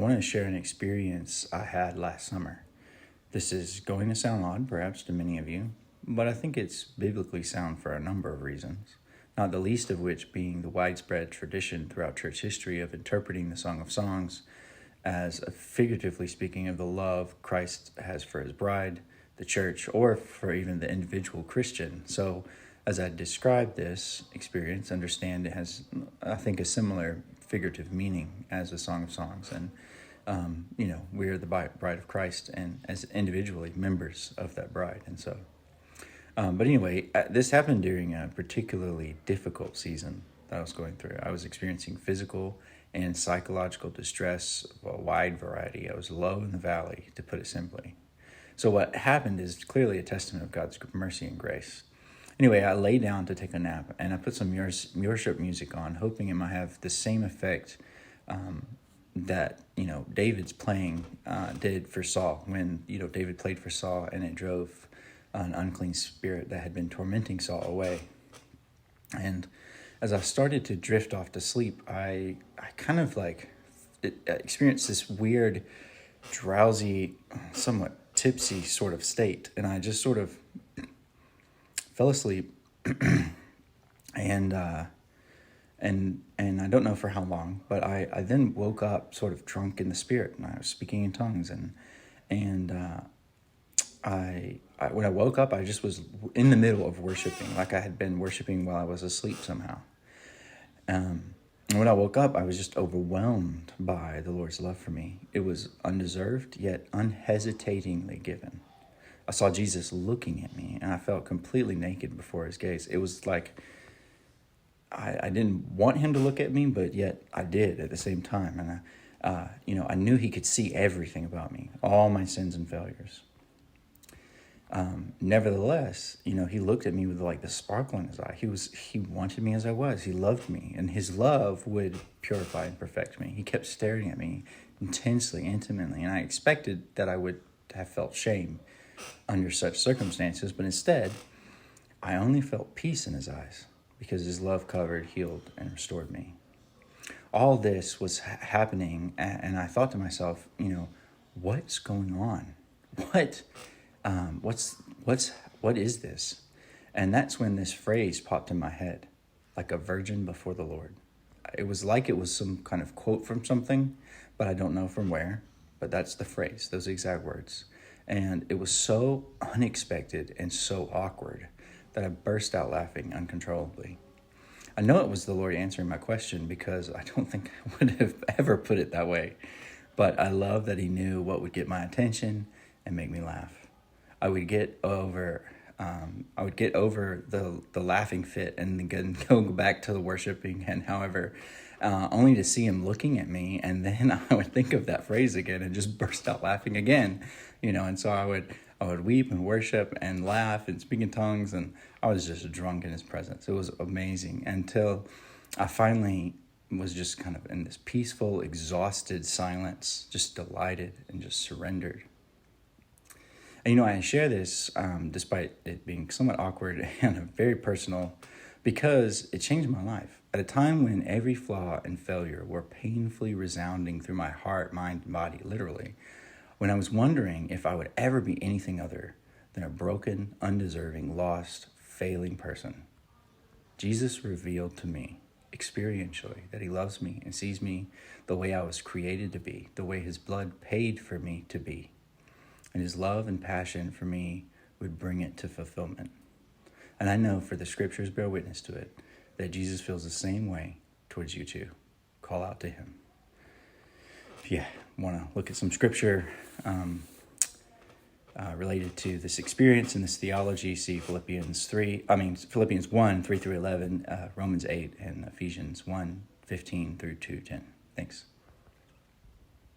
want to share an experience I had last summer. This is going to sound odd, perhaps, to many of you, but I think it's biblically sound for a number of reasons, not the least of which being the widespread tradition throughout church history of interpreting the Song of Songs as figuratively speaking of the love Christ has for his bride, the church, or for even the individual Christian. So as I describe this experience, understand it has, I think, a similar figurative meaning as the Song of Songs. And, we are the bride of Christ and as individually members of that bride. And so, but anyway, this happened during a particularly difficult season that I was going through. I was experiencing physical and psychological distress of a wide variety. I was low in the valley, to put it simply. So what happened is clearly a testament of God's mercy and grace. Anyway, I lay down to take a nap, and I put some worship music on, hoping it might have the same effect that David's playing did for Saul. When David played for Saul, and it drove an unclean spirit that had been tormenting Saul away. And as I started to drift off to sleep, I kind of experienced this weird, drowsy, somewhat tipsy sort of state, and I just sort of fell asleep, and I don't know for how long, but I then woke up sort of drunk in the spirit, and I was speaking in tongues, and when I woke up, I just was in the middle of worshiping, like I had been worshiping while I was asleep somehow. And when I woke up, I was just overwhelmed by the Lord's love for me. It was undeserved, yet unhesitatingly given. I saw Jesus looking at me, and I felt completely naked before his gaze. It was like I didn't want him to look at me, but yet I did at the same time. And I knew he could see everything about me, all my sins and failures. Nevertheless, he looked at me with the sparkle in his eye. He wanted me as I was. He loved me, and his love would purify and perfect me. He kept staring at me intensely, intimately, and I expected that I would have felt shame under such circumstances, but instead, I only felt peace in his eyes because his love covered, healed, and restored me. All this was happening, and I thought to myself, what's going on? What is this? And that's when this phrase popped in my head, like a virgin before the Lord. It was like it was some kind of quote from something, but I don't know from where, but that's the phrase, those exact words. And it was so unexpected and so awkward that I burst out laughing uncontrollably. I know it was the Lord answering my question because I don't think I would have ever put it that way, but I love that he knew what would get my attention and make me laugh. I would get over the laughing fit and then go back to the worshiping, and however, only to see him looking at me, and then I would think of that phrase again and just burst out laughing again, and so I would weep and worship and laugh and speak in tongues, and I was just drunk in his presence. It was amazing until I finally was just kind of in this peaceful, exhausted silence, just delighted and just surrendered. And I share this despite it being somewhat awkward and very personal because it changed my life. At a time when every flaw and failure were painfully resounding through my heart, mind, and body, literally, when I was wondering if I would ever be anything other than a broken, undeserving, lost, failing person, Jesus revealed to me experientially that he loves me and sees me the way I was created to be, the way his blood paid for me to be. And his love and passion for me would bring it to fulfillment. And I know, for the scriptures bear witness to it, that Jesus feels the same way towards you too. Call out to him. If you want to look at some scripture related to this experience and this theology, see Philippians 1, 3 through 11, Romans 8, and Ephesians 1, 15 through 2:10. Thanks.